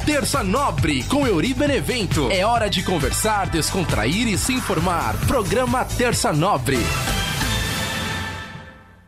Terça Nobre com Euri Benevento. É hora de conversar, descontrair e se informar. Programa Terça Nobre.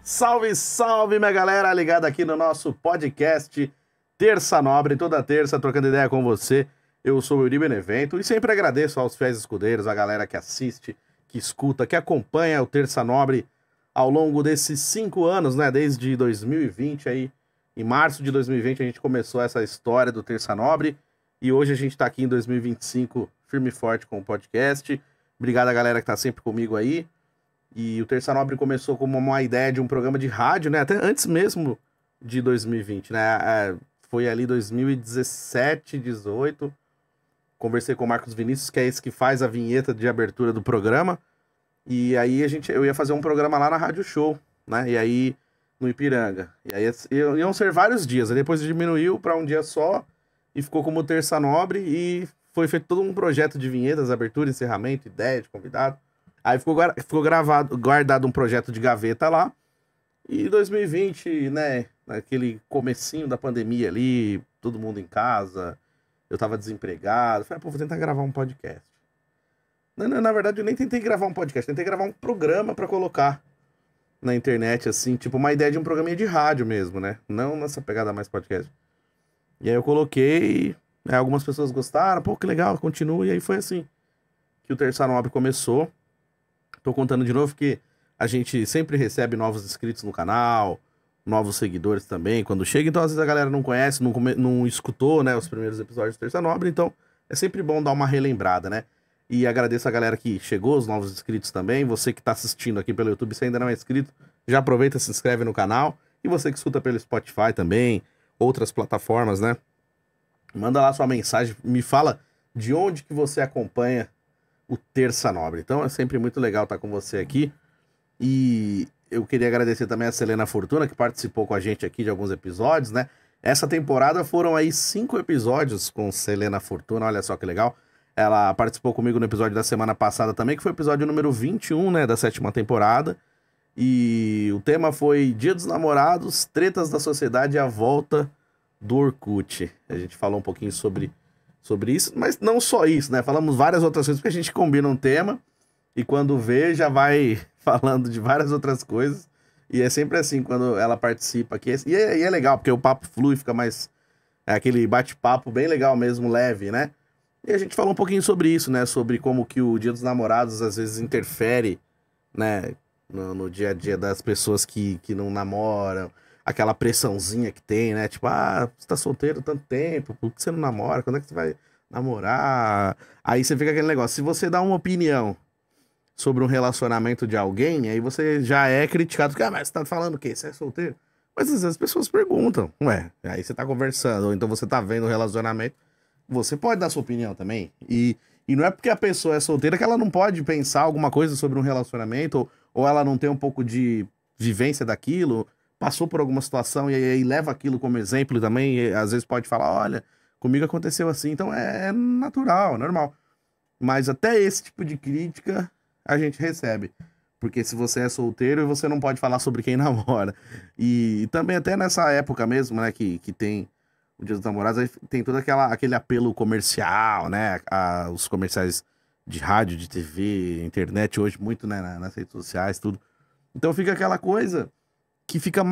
Salve, salve, minha galera, ligada aqui no nosso podcast Terça Nobre, toda terça, trocando ideia com você. Eu sou o Euri Benevento e sempre agradeço aos fiéis escudeiros, a galera que assiste, que escuta, que acompanha o Terça Nobre ao longo desses 5 anos, né? Desde 2020 aí, em março de 2020 a gente começou essa história do Terça Nobre e hoje a gente tá aqui em 2025 firme e forte com o podcast. Obrigado a galera que tá sempre comigo aí. E o Terça Nobre começou como uma ideia de um programa de rádio, né? Até antes mesmo de 2020, né? Foi ali 2017, 18. Conversei com o Marcos Vinícius, que é esse que faz a vinheta de abertura do programa. E aí eu ia fazer um programa lá na Rádio Show, né? E aí no Ipiranga. E aí iam ser vários dias. Aí depois diminuiu para um dia só e ficou como Terça Nobre e foi feito todo um projeto de vinhetas, abertura, encerramento, ideia de convidado. Aí ficou guardado um projeto de gaveta lá. E 2020, né, naquele comecinho da pandemia ali, todo mundo em casa, eu tava desempregado. Falei, vou tentar gravar um podcast. Na verdade, eu nem tentei gravar um podcast, tentei gravar um programa pra colocar na internet, assim, tipo uma ideia de um programinha de rádio mesmo, né? Não nessa pegada mais podcast. E aí eu coloquei, algumas pessoas gostaram, que legal, continua. E aí foi assim que o Terça Nobre começou. Tô contando de novo que a gente sempre recebe novos inscritos no canal, novos seguidores também, quando chega. Então, às vezes a galera não conhece, não escutou, né, os primeiros episódios do Terça Nobre. Então, é sempre bom dar uma relembrada, né? E agradeço a galera que chegou, os novos inscritos também. Você que tá assistindo aqui pelo YouTube, se ainda não é inscrito, já aproveita, se inscreve no canal. E você que escuta pelo Spotify também, outras plataformas, né? Manda lá sua mensagem, me fala de onde que você acompanha o Terça Nobre. Então é sempre muito legal estar com você aqui. E eu queria agradecer também a Selena Fortuna, que participou com a gente aqui de alguns episódios, né? Essa temporada foram aí 5 episódios com Selena Fortuna, olha só que legal. Ela participou comigo no episódio da semana passada também, que foi o episódio número 21, né, da 7ª temporada. E o tema foi Dia dos Namorados, tretas da sociedade e a volta do Orkut. A gente falou um pouquinho sobre isso, mas não só isso, né? Falamos várias outras coisas, porque a gente combina um tema e quando vê já vai falando de várias outras coisas. E é sempre assim quando ela participa aqui. E é legal, porque o papo flui, fica mais... É aquele bate-papo bem legal mesmo, leve, né? E a gente falou um pouquinho sobre isso, né? Sobre como que o Dia dos Namorados às vezes interfere, né? No dia a dia das pessoas que não namoram. Aquela pressãozinha que tem, né? Tipo, você tá solteiro tanto tempo, por que você não namora? Quando é que você vai namorar? Aí você fica aquele negócio. Se você dá uma opinião sobre um relacionamento de alguém, aí você já é criticado. Porque, mas você tá falando o quê? Você é solteiro? Mas às vezes as pessoas perguntam. Aí você tá conversando, ou então você tá vendo o relacionamento. Você pode dar sua opinião também. E não é porque a pessoa é solteira que ela não pode pensar alguma coisa sobre um relacionamento, ou ela não tem um pouco de vivência daquilo, passou por alguma situação e aí leva aquilo como exemplo também, e às vezes pode falar, olha, comigo aconteceu assim. Então é natural, é normal. Mas até esse tipo de crítica a gente recebe. Porque se você é solteiro, você não pode falar sobre quem namora. E também até nessa época mesmo, né, que tem o Dia dos Namorados, aí tem todo aquele apelo comercial, né? Os comerciais de rádio, de TV, internet hoje, muito, né, nas redes sociais, tudo. Então fica aquela coisa que fica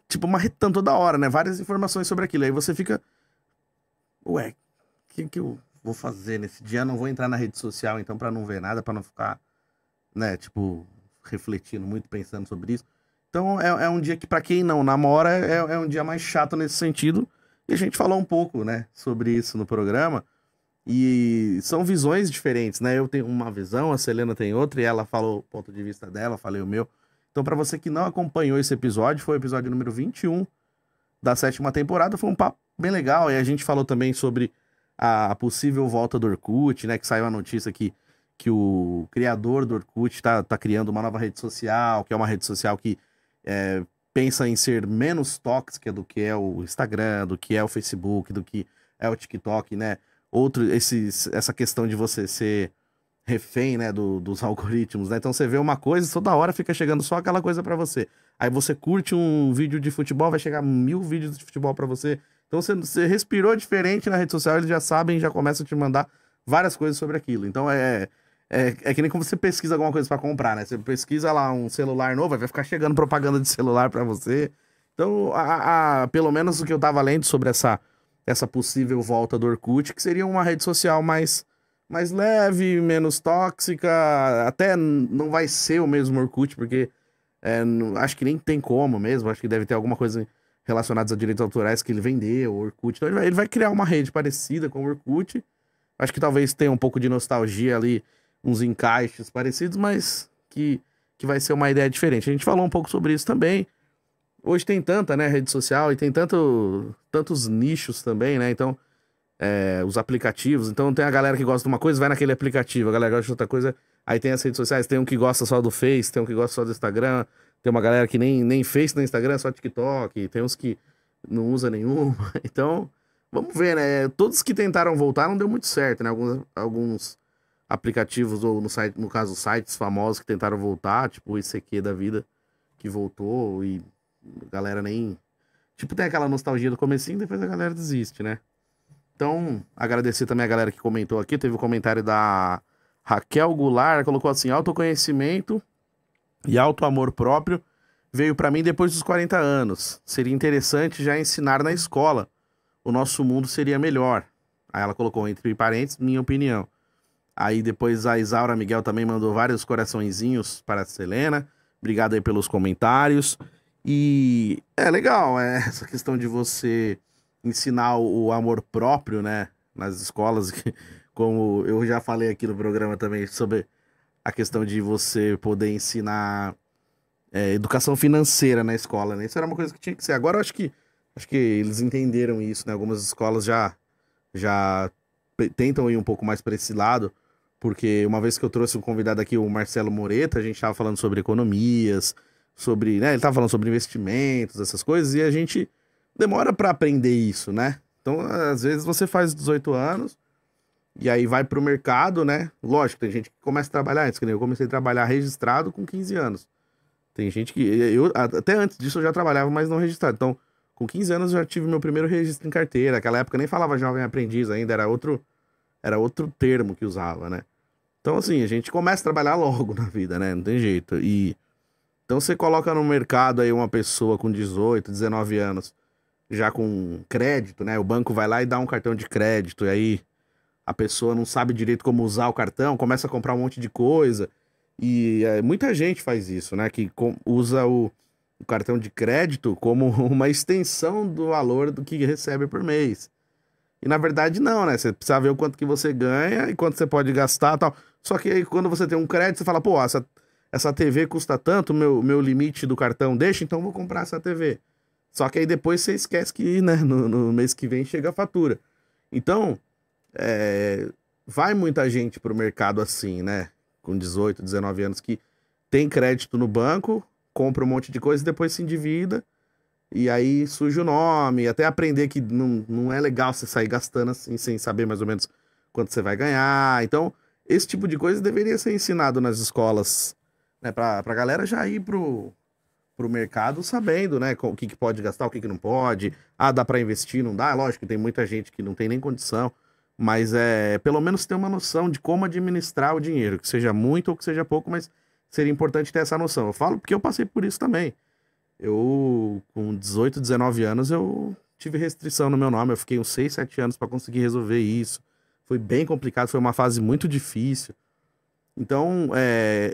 tipo marretando toda hora, né? Várias informações sobre aquilo. Aí você fica, o que eu vou fazer nesse dia? Eu não vou entrar na rede social, então, pra não ver nada, pra não ficar, né, tipo, refletindo muito, pensando sobre isso. Então é um dia que, pra quem não namora, é um dia mais chato nesse sentido. E a gente falou um pouco, né, sobre isso no programa. E são visões diferentes, né? Eu tenho uma visão, a Selena tem outra, e ela falou o ponto de vista dela, eu falei o meu. Então, pra você que não acompanhou esse episódio, foi o episódio número 21 da 7ª temporada. Foi um papo bem legal. E a gente falou também sobre a possível volta do Orkut, né? Que saiu a notícia que o criador do Orkut tá criando uma nova rede social, que é uma rede social que pensa em ser menos tóxica do que é o Instagram, do que é o Facebook, do que é o TikTok, né? Essa questão de você ser refém, né, dos algoritmos, né? Então você vê uma coisa, toda hora fica chegando só aquela coisa pra você. Aí você curte um vídeo de futebol, vai chegar 1000 vídeos de futebol pra você. Então você respirou diferente na rede social, eles já sabem, já começam a te mandar várias coisas sobre aquilo. Então é que nem como você pesquisa alguma coisa pra comprar, né? Você pesquisa lá um celular novo, vai ficar chegando propaganda de celular pra você. Então, pelo menos o que eu tava lendo sobre essa possível volta do Orkut, que seria uma rede social mais leve, menos tóxica, até não vai ser o mesmo Orkut, porque acho que nem tem como mesmo, acho que deve ter alguma coisa relacionada a direitos autorais que ele vendeu, o Orkut, então ele vai criar uma rede parecida com o Orkut, acho que talvez tenha um pouco de nostalgia ali, uns encaixes parecidos, mas que vai ser uma ideia diferente. A gente falou um pouco sobre isso também. Hoje tem tanta, né, rede social e tem tantos nichos também, né? Então, os aplicativos. Então, tem a galera que gosta de uma coisa, vai naquele aplicativo. A galera gosta de outra coisa, aí tem as redes sociais. Tem um que gosta só do Face, tem um que gosta só do Instagram. Tem uma galera que nem Face, nem Instagram, só TikTok. Tem uns que não usa nenhuma. Então, vamos ver, né? Todos que tentaram voltar não deu muito certo, né? Alguns aplicativos, ou no caso, sites famosos que tentaram voltar, tipo o ICQ da vida, que voltou e a galera nem... Tipo, tem aquela nostalgia do comecinho, depois a galera desiste, né? Então, agradecer também a galera que comentou aqui. Teve um comentário da Raquel Goulart, colocou assim: autoconhecimento e autoamor próprio veio pra mim depois dos 40 anos. Seria interessante já ensinar na escola. O nosso mundo seria melhor. Aí ela colocou entre parênteses, minha opinião. Aí depois a Isaura Miguel também mandou vários coraçõezinhos para a Selena. Obrigado aí pelos comentários. E é legal, essa questão de você ensinar o amor próprio, né, nas escolas, como eu já falei aqui no programa também, sobre a questão de você poder ensinar educação financeira na escola, né, isso era uma coisa que tinha que ser. Agora eu acho que eles entenderam isso, né, algumas escolas já tentam ir um pouco mais para esse lado, porque uma vez que eu trouxe um convidado aqui, o Marcelo Moreta, a gente estava falando sobre economias, sobre, né, ele estava falando sobre investimentos, essas coisas, e a gente demora para aprender isso, né? Então, às vezes você faz 18 anos e aí vai pro mercado, né? Lógico, tem gente que começa a trabalhar antes, que nem eu comecei a trabalhar registrado com 15 anos. Tem gente que... até antes disso eu já trabalhava, mas não registrado. Então, com 15 anos eu já tive meu primeiro registro em carteira. Naquela época nem falava jovem aprendiz ainda, era outro termo que usava, né? Então, assim, a gente começa a trabalhar logo na vida, né? Não tem jeito. Então você coloca no mercado aí uma pessoa com 18, 19 anos, já com crédito, né? O banco vai lá e dá um cartão de crédito, e aí a pessoa não sabe direito como usar o cartão, começa a comprar um monte de coisa. E muita gente faz isso, né? Que usa o cartão de crédito como uma extensão do valor do que recebe por mês. E na verdade não, né? Você precisa ver o quanto que você ganha e quanto você pode gastar e tal. Só que aí quando você tem um crédito, você fala, pô, essa TV custa tanto, meu limite do cartão deixa, então eu vou comprar essa TV. Só que aí depois você esquece que, né, no mês que vem chega a fatura. Então, vai muita gente pro mercado assim, né? Com 18, 19 anos, que tem crédito no banco, compra um monte de coisa e depois se endivida. E aí surge o nome, até aprender que não é legal você sair gastando assim, sem saber mais ou menos quanto você vai ganhar. Então, esse tipo de coisa deveria ser ensinado nas escolas, né? Pra galera já ir pro mercado sabendo, né, o que pode gastar, o que não pode. Ah, dá para investir, não dá? Lógico que tem muita gente que não tem nem condição, mas pelo menos ter uma noção de como administrar o dinheiro, que seja muito ou que seja pouco, mas seria importante ter essa noção. Eu falo porque eu passei por isso também. Eu, com 18, 19 anos, eu tive restrição no meu nome, eu fiquei uns 6, 7 anos para conseguir resolver isso. Foi bem complicado, foi uma fase muito difícil. Então,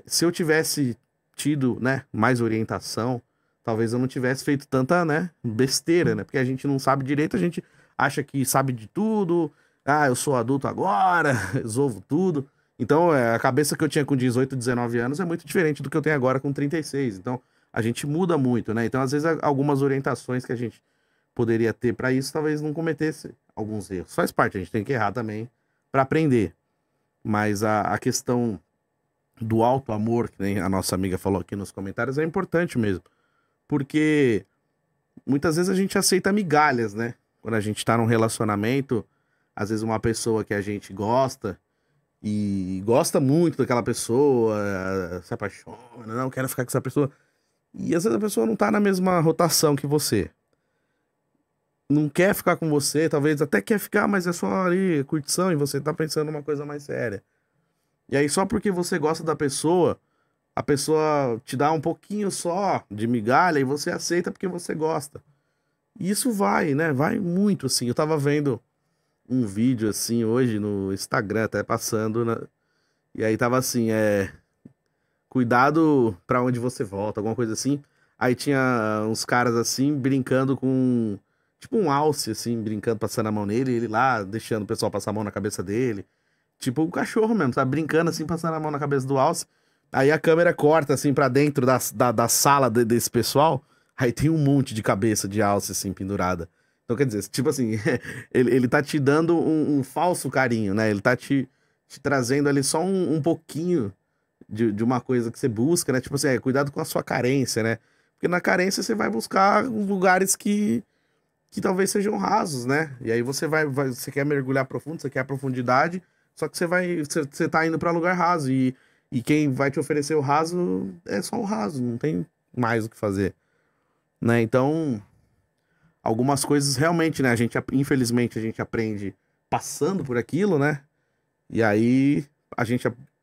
se eu tivesse tido, né, mais orientação, talvez eu não tivesse feito tanta, né, besteira, né? Porque a gente não sabe direito, a gente acha que sabe de tudo. Ah, eu sou adulto agora, resolvo tudo. Então, a cabeça que eu tinha com 18, 19 anos é muito diferente do que eu tenho agora com 36. Então, a gente muda muito, né? Então, às vezes, algumas orientações que a gente poderia ter para isso, talvez não cometesse alguns erros. Faz parte, a gente tem que errar também para aprender. Mas a questão do alto amor, que nem a nossa amiga falou aqui nos comentários, é importante mesmo. Porque muitas vezes a gente aceita migalhas, né? Quando a gente tá num relacionamento, às vezes uma pessoa que a gente gosta e gosta muito daquela pessoa, se apaixona, não quero ficar com essa pessoa. E às vezes a pessoa não tá na mesma rotação que você. não quer ficar com você, talvez até quer ficar, mas é só ali curtição e você tá pensando numa coisa mais séria. E aí só porque você gosta da pessoa, a pessoa te dá um pouquinho só de migalha e você aceita porque você gosta. E isso vai, né? Vai muito, assim. Eu tava vendo um vídeo, assim, hoje no Instagram, até passando, né? E aí tava assim, cuidado pra onde você volta, alguma coisa assim. Aí tinha uns caras, assim, brincando com... Tipo um alce, assim, brincando, passando a mão nele. E ele lá, deixando o pessoal passar a mão na cabeça dele. Tipo o cachorro mesmo, tá brincando, assim, passando a mão na cabeça do alce. Aí a câmera corta, assim, pra dentro da sala desse pessoal. Aí tem um monte de cabeça de alce, assim, pendurada. Então, quer dizer, tipo assim, ele tá te dando um falso carinho, né? Ele tá te trazendo ali só um pouquinho de uma coisa que você busca, né? Tipo assim, cuidado com a sua carência, né? Porque na carência você vai buscar lugares que talvez sejam rasos, né? E aí você quer mergulhar profundo, você quer a profundidade, só que você tá indo pra lugar raso. E quem vai te oferecer o raso é só o raso, não tem mais o que fazer, né? Então, algumas coisas realmente, né? Infelizmente, a gente aprende passando por aquilo, né? E aí,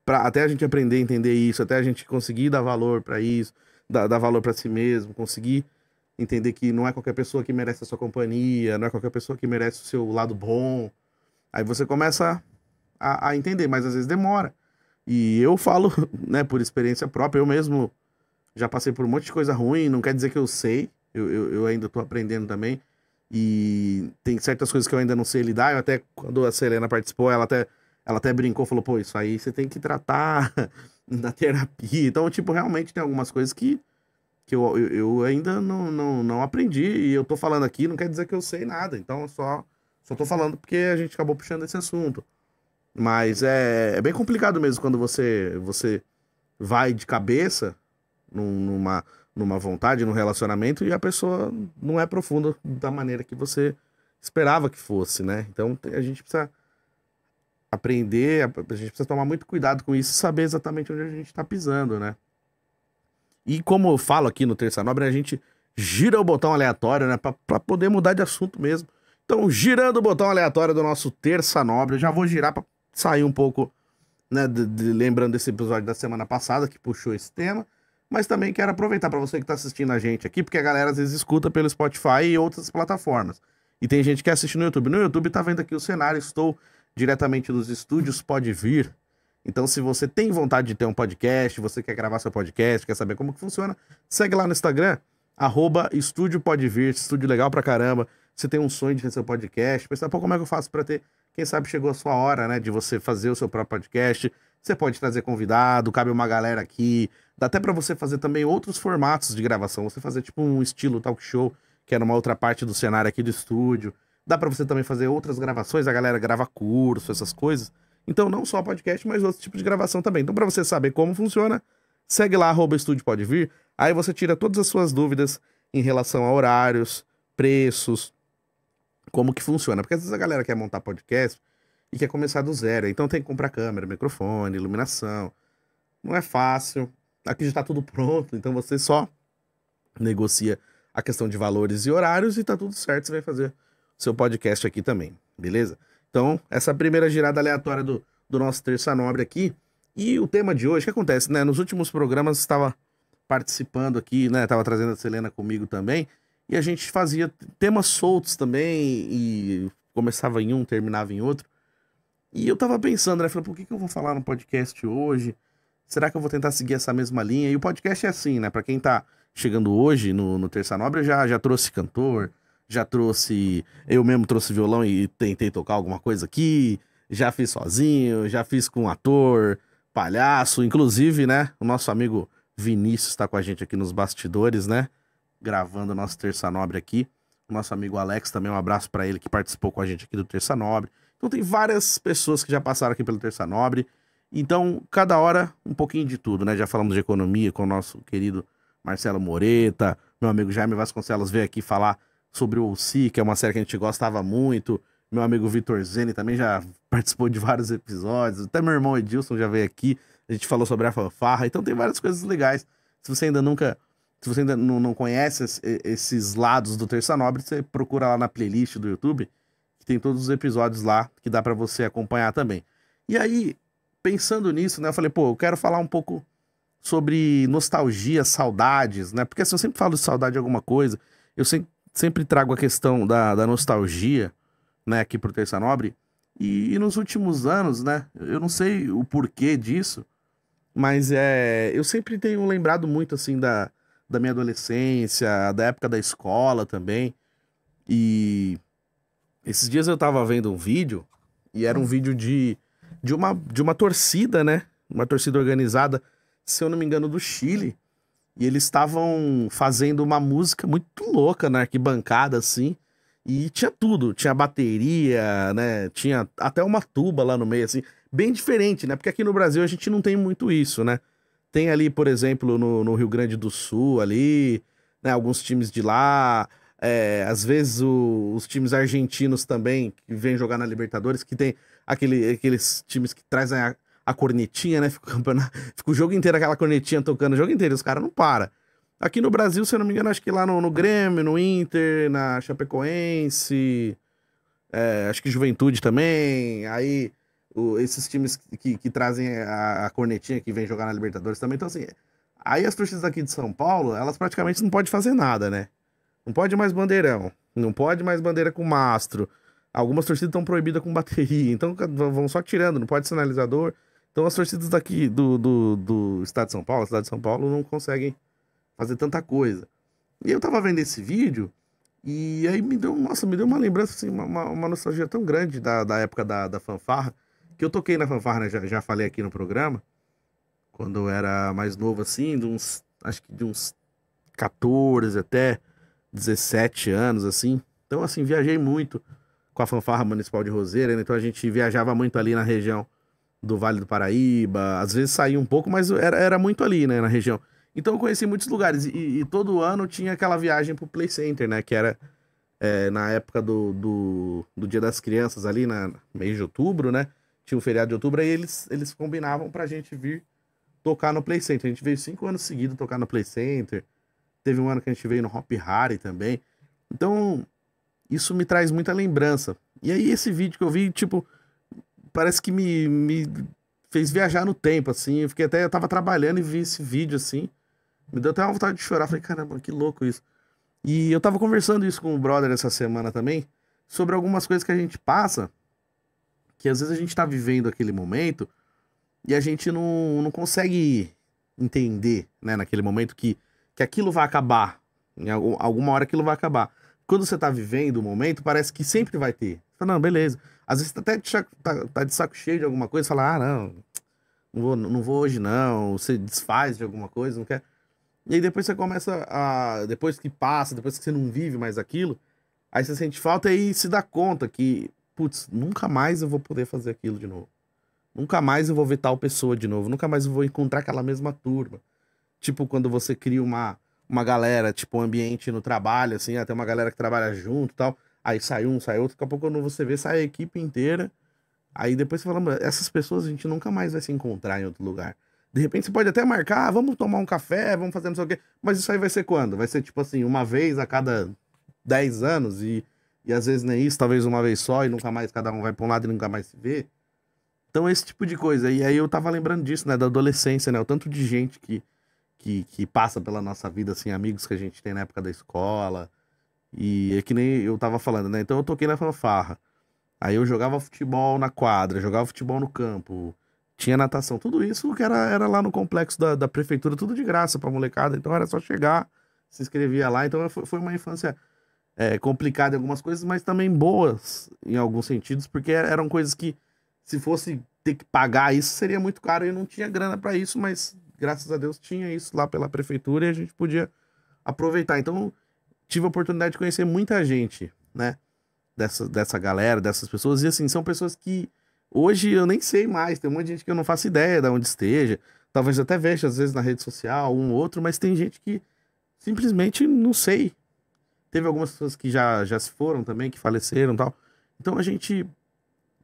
até a gente aprender a entender isso, até a gente conseguir dar valor pra isso, dar valor pra si mesmo, conseguir entender que não é qualquer pessoa que merece a sua companhia, não é qualquer pessoa que merece o seu lado bom. Aí você começa a entender, mas às vezes demora. E eu falo, né, por experiência própria, eu mesmo já passei por um monte de coisa ruim, não quer dizer que eu sei, eu ainda tô aprendendo também, e tem certas coisas que eu ainda não sei lidar. Eu até, quando a Selena participou, ela até brincou, falou, pô, isso aí você tem que tratar na terapia. Então, tipo, realmente tem algumas coisas que eu ainda não aprendi, e eu tô falando aqui, não quer dizer que eu sei nada, então só tô falando porque a gente acabou puxando esse assunto. Mas é bem complicado mesmo quando você vai de cabeça numa vontade, num relacionamento, e a pessoa não é profunda da maneira que você esperava que fosse, né? Então a gente precisa aprender, a gente precisa tomar muito cuidado com isso e saber exatamente onde a gente tá pisando, né? E como eu falo aqui no Terça Nobre, a gente gira o botão aleatório, né? Pra poder mudar de assunto mesmo. Então, girando o botão aleatório do nosso Terça Nobre, eu já vou girar pra sair um pouco, né, lembrando desse episódio da semana passada, que puxou esse tema, mas também quero aproveitar para você que tá assistindo a gente aqui, porque a galera às vezes escuta pelo Spotify e outras plataformas. E tem gente que assiste no YouTube. No YouTube tá vendo aqui o cenário, estou diretamente dos estúdios Pode Vir. Então, se você tem vontade de ter um podcast, você quer gravar seu podcast, quer saber como que funciona, segue lá no Instagram, @Estúdio Pode Vir, estúdio legal pra caramba. Você tem um sonho de ter seu podcast, pensa, pô, como é que eu faço pra ter? Quem sabe chegou a sua hora, né, de você fazer o seu próprio podcast. Você pode trazer convidado, cabe uma galera aqui. Dá até pra você fazer também outros formatos de gravação. Você fazer tipo um estilo talk show, que é numa outra parte do cenário aqui do estúdio. Dá pra você também fazer outras gravações, a galera grava curso, essas coisas. Então não só podcast, mas outros tipos de gravação também. Então pra você saber como funciona, segue lá, @Estúdio Pode Vir. Aí você tira todas as suas dúvidas em relação a horários, preços, como que funciona. Porque às vezes a galera quer montar podcast e quer começar do zero. Então tem que comprar câmera, microfone, iluminação. Não é fácil. Aqui já tá tudo pronto, então você só negocia a questão de valores e horários e tá tudo certo. Você vai fazer o seu podcast aqui também, beleza? Então, essa primeira girada aleatória do nosso Terça Nobre aqui. E o tema de hoje, o que acontece, né? Nos últimos programas estava participando aqui, né? Tava trazendo a Selena comigo também. E a gente fazia temas soltos também, e começava em um, terminava em outro. E eu tava pensando, né? Falei, por que eu vou falar no podcast hoje? Será que eu vou tentar seguir essa mesma linha? E o podcast é assim, né? Pra quem tá chegando hoje no Terça Nobre, eu já trouxe cantor, já trouxe... Eu mesmo trouxe violão e tentei tocar alguma coisa aqui, já fiz sozinho, já fiz com um ator, palhaço, inclusive, né? O nosso amigo Vinícius tá com a gente aqui nos bastidores, né? Gravando o nosso Terça Nobre aqui. O nosso amigo Alex também, um abraço pra ele que participou com a gente aqui do Terça Nobre. Então tem várias pessoas que já passaram aqui pelo Terça Nobre. Então, cada hora, um pouquinho de tudo, né? Já falamos de economia com o nosso querido Marcelo Moreta. Meu amigo Jaime Vasconcelos veio aqui falar sobre o OC, que é uma série que a gente gostava muito. Meu amigo Vitor Zeni também já participou de vários episódios. Até meu irmão Edilson já veio aqui. A gente falou sobre a fanfarra. Então tem várias coisas legais. Se você ainda nunca Se você ainda não conhece esses lados do Terça Nobre, você procura lá na playlist do YouTube, que tem todos os episódios lá, que dá pra você acompanhar também. E aí, pensando nisso, né, eu falei, pô, eu quero falar um pouco sobre nostalgia, saudades, né? Porque assim, eu sempre falo de saudade de alguma coisa, eu sempre trago a questão da nostalgia, né, aqui pro Terça Nobre, e nos últimos anos, né, eu não sei o porquê disso, mas eu sempre tenho lembrado muito, assim, da minha adolescência, da época da escola também. E esses dias eu tava vendo um vídeo, e era um vídeo de uma torcida, né? Uma torcida organizada, se eu não me engano, do Chile. E eles estavam fazendo uma música muito louca na arquibancada, assim. E tinha tudo, tinha bateria, né? Tinha até uma tuba lá no meio, assim. Bem diferente, né? Porque aqui no Brasil a gente não tem muito isso, né? Tem ali, por exemplo, no Rio Grande do Sul, ali, né? Alguns times de lá. Às vezes os times argentinos também, que vêm jogar na Libertadores, que tem aqueles times que trazem a cornetinha, né? Fica o jogo inteiro aquela cornetinha tocando o jogo inteiro, os caras não param. Aqui no Brasil, se eu não me engano, acho que lá no Grêmio, no Inter, na Chapecoense, acho que Juventude também, aí esses times que trazem a cornetinha que vem jogar na Libertadores também. Então, assim, aí as torcidas aqui de São Paulo, elas praticamente não podem fazer nada, né? Não pode mais bandeirão, não pode mais bandeira com mastro. Algumas torcidas estão proibidas com bateria, então vão só tirando, não pode sinalizador. Então as torcidas daqui do estado de São Paulo, a cidade de São Paulo, não conseguem fazer tanta coisa. E eu tava vendo esse vídeo, e aí me deu uma lembrança, assim, uma nostalgia tão grande da época da fanfarra, que eu toquei na fanfarra, né, já falei aqui no programa, quando eu era mais novo, assim, acho que de uns 14 até 17 anos, assim. Então, assim, viajei muito com a fanfarra municipal de Roseira, né? Então a gente viajava muito ali na região do Vale do Paraíba, às vezes saía um pouco, mas era muito ali, né, na região. Então eu conheci muitos lugares, e todo ano tinha aquela viagem pro Play Center, né, que era na época do Dia das Crianças ali, na mês de outubro, né, tinha o feriado de outubro, aí eles combinavam pra gente vir tocar no Play Center. A gente veio 5 anos seguidos tocar no Play Center, teve um ano que a gente veio no Hop Hari também. Então, isso me traz muita lembrança. E aí esse vídeo que eu vi, tipo, parece que me fez viajar no tempo, assim. Eu tava trabalhando e vi esse vídeo, assim. Me deu até uma vontade de chorar. Falei, caramba, que louco isso. E eu tava conversando isso com o brother essa semana também, sobre algumas coisas que a gente passa, que às vezes a gente tá vivendo aquele momento e a gente não consegue entender, né, naquele momento que aquilo vai acabar. Em alguma hora aquilo vai acabar. Quando você tá vivendo o momento, parece que sempre vai ter. Você fala, não, beleza. Às vezes você tá de saco cheio de alguma coisa, você fala, não vou hoje não. Você desfaz de alguma coisa, não quer. E aí depois você começa depois que passa, depois que você não vive mais aquilo, aí você sente falta e se dá conta que, putz, nunca mais eu vou poder fazer aquilo de novo. Nunca mais eu vou ver tal pessoa de novo. Nunca mais eu vou encontrar aquela mesma turma. Tipo, quando você cria uma galera, tipo, um ambiente no trabalho, assim, até uma galera que trabalha junto e tal. Aí sai um, sai outro, daqui a pouco quando você vê, sai a equipe inteira. Aí depois você fala, mano, essas pessoas a gente nunca mais vai se encontrar em outro lugar. De repente você pode até marcar, vamos tomar um café, vamos fazer não sei o quê. Mas isso aí vai ser quando? Vai ser, tipo assim, uma vez a cada 10 anos e às vezes nem isso, talvez uma vez só e nunca mais, cada um vai pra um lado e nunca mais se vê. Então esse tipo de coisa. E aí eu tava lembrando disso, né, da adolescência, né, o tanto de gente que passa pela nossa vida, assim, amigos que a gente tem na época da escola. E é que nem eu tava falando, né? Então eu toquei na fanfarra. Aí eu jogava futebol na quadra, jogava futebol no campo, tinha natação, tudo isso que era lá no complexo da prefeitura, tudo de graça pra molecada. Então era só chegar, se inscrevia lá. Então foi uma infância complicada em algumas coisas, mas também boas em alguns sentidos, porque eram coisas que, se fosse ter que pagar isso, seria muito caro e eu não tinha grana pra isso, mas graças a Deus tinha isso lá pela prefeitura e a gente podia aproveitar. Então tive a oportunidade de conhecer muita gente, né? Dessa galera, dessas pessoas. E assim, são pessoas que hoje eu nem sei mais. Tem um monte de gente que eu não faço ideia de onde esteja. Talvez até veja, às vezes, na rede social, um ou outro, mas tem gente que simplesmente não sei. Teve algumas pessoas que já se foram também, que faleceram e tal. Então a gente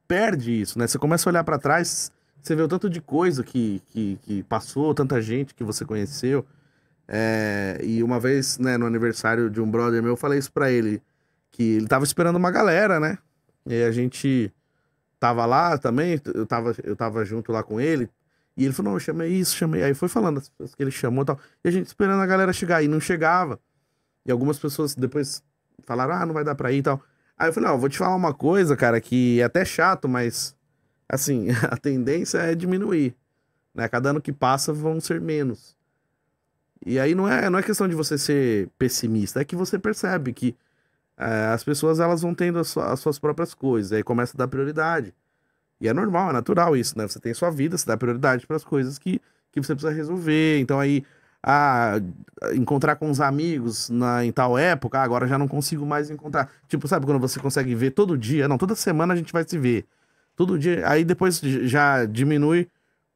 perde isso, né? Você começa a olhar pra trás, você vê o tanto de coisa que passou, tanta gente que você conheceu. E uma vez, né, no aniversário de um brother meu, eu falei isso pra ele, que ele tava esperando uma galera, né? E aí a gente tava lá também, eu tava junto lá com ele, e ele falou, não, eu chamei isso, chamei. Aí foi falando as pessoas que ele chamou e tal, e a gente esperando a galera chegar, e não chegava. E algumas pessoas depois falaram, não vai dar pra ir e tal. Aí eu falei, vou te falar uma coisa, cara, que é até chato, mas, assim, a tendência é diminuir, né? Cada ano que passa vão ser menos. E aí não é questão de você ser pessimista, é que você percebe que as pessoas elas vão tendo as suas próprias coisas, aí começa a dar prioridade. E é normal, é natural isso, né? Você tem sua vida, você dá prioridade para as coisas que você precisa resolver. Então aí, ah, encontrar com os amigos em tal época, agora já não consigo mais encontrar. Tipo, sabe quando você consegue ver todo dia? Não, toda semana a gente vai se ver. Todo dia, aí depois já diminui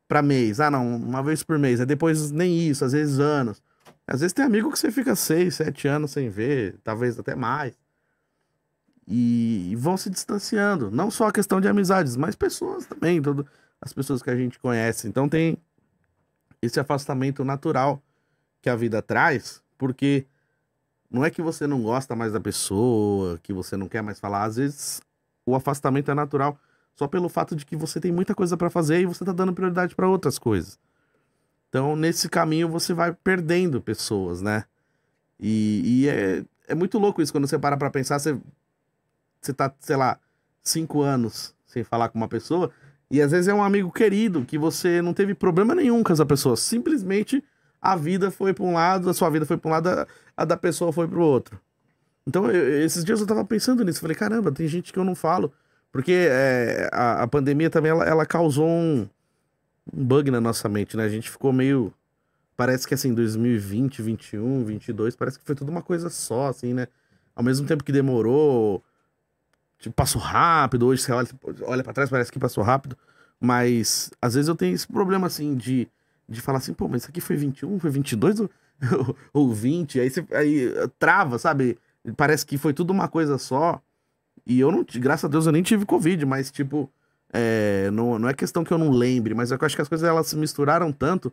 para mês. Ah, não, uma vez por mês. Aí depois nem isso, às vezes anos. Às vezes tem amigo que você fica 6, 7 anos sem ver, talvez até mais. E vão se distanciando. Não só a questão de amizades, mas pessoas também, as pessoas que a gente conhece. Então tem esse afastamento natural que a vida traz, porque não é que você não gosta mais da pessoa, que você não quer mais falar. Às vezes o afastamento é natural só pelo fato de que você tem muita coisa pra fazer e você tá dando prioridade pra outras coisas. Então nesse caminho você vai perdendo pessoas, né? E é muito louco isso, quando você para pra pensar, você tá, sei lá, 5 anos sem falar com uma pessoa, e às vezes é um amigo querido, que você não teve problema nenhum com essa pessoa, simplesmente a vida foi pra um lado, a sua vida foi pra um lado, a da pessoa foi pro outro. Então, esses dias eu tava pensando nisso, falei, caramba, tem gente que eu não falo, porque a pandemia também, ela causou um bug na nossa mente, né? A gente ficou meio, parece que assim, 2020, 21, 22, parece que foi tudo uma coisa só, assim, né? Ao mesmo tempo que demorou, tipo, passou rápido, hoje você olha pra trás, parece que passou rápido, mas às vezes eu tenho esse problema, assim, de falar assim, pô, mas isso aqui foi 21, foi 22 ou 20, aí trava, sabe? Parece que foi tudo uma coisa só, e eu não, graças a Deus eu nem tive Covid, mas tipo, não é questão que eu não lembre, mas é que eu acho que as coisas elas se misturaram tanto,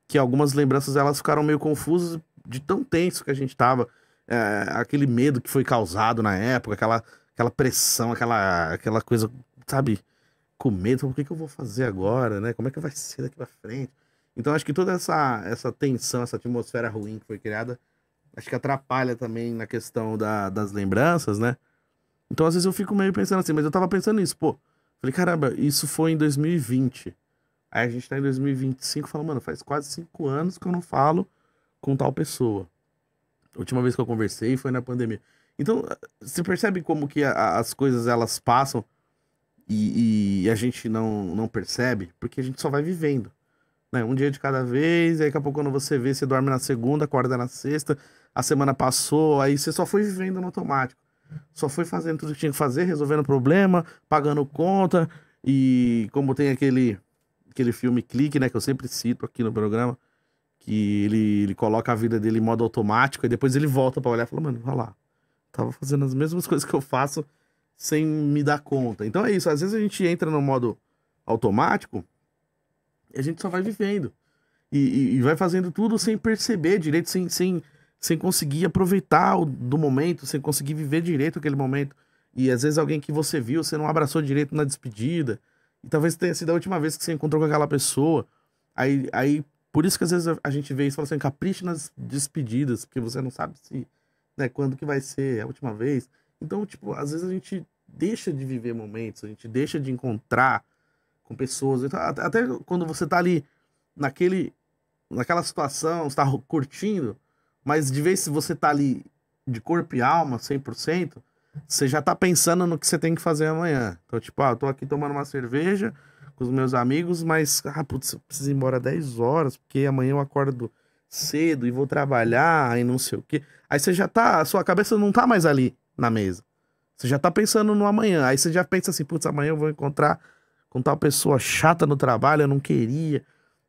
que algumas lembranças elas ficaram meio confusas de tão tenso que a gente tava, aquele medo que foi causado na época, aquela pressão, aquela coisa, sabe, com medo, o que eu vou fazer agora, né? Como é que vai ser daqui pra frente? Então acho que toda essa tensão, essa atmosfera ruim que foi criada, acho que atrapalha também na questão das lembranças, né? Então às vezes eu fico meio pensando assim, mas eu tava pensando nisso, pô, falei, caramba, isso foi em 2020. Aí a gente tá em 2025 e fala, mano, faz quase 5 anos que eu não falo com tal pessoa. A última vez que eu conversei foi na pandemia. Então, você percebe como que as coisas elas passam e a gente não percebe? Porque a gente só vai vivendo, né? Um dia de cada vez, aí daqui a pouco quando você vê, você dorme na segunda, acorda na sexta, a semana passou, aí você só foi vivendo no automático. Só foi fazendo tudo que tinha que fazer, resolvendo problema, pagando conta, e como tem aquele filme Clique, né, que eu sempre cito aqui no programa, que ele coloca a vida dele em modo automático, e depois ele volta pra olhar e fala, mano, olha lá, tava fazendo as mesmas coisas que eu faço sem me dar conta. Então é isso, às vezes a gente entra no modo automático e a gente só vai vivendo. E vai fazendo tudo sem perceber direito, sem conseguir aproveitar do momento, sem conseguir viver direito aquele momento. E às vezes alguém que você viu, você não abraçou direito na despedida. E talvez tenha sido a última vez que você encontrou com aquela pessoa. Aí por isso que às vezes a gente vê isso e fala assim, capriche nas despedidas, porque você não sabe se, né, quando que vai ser a última vez. Então, tipo, às vezes a gente deixa de viver momentos, a gente deixa de encontrar com pessoas. Então, até quando você tá ali naquela situação, você tá curtindo, mas de vez se você tá ali de corpo e alma, 100%, você já tá pensando no que você tem que fazer amanhã. Então, tipo, eu tô aqui tomando uma cerveja com os meus amigos, mas, putz, eu preciso ir embora 10 horas, porque amanhã eu acordo cedo e vou trabalhar e não sei o quê. Aí você já tá, a sua cabeça não tá mais ali na mesa. Você já tá pensando no amanhã. Aí você já pensa assim, putz, amanhã eu vou encontrar com tal pessoa chata no trabalho, eu não queria.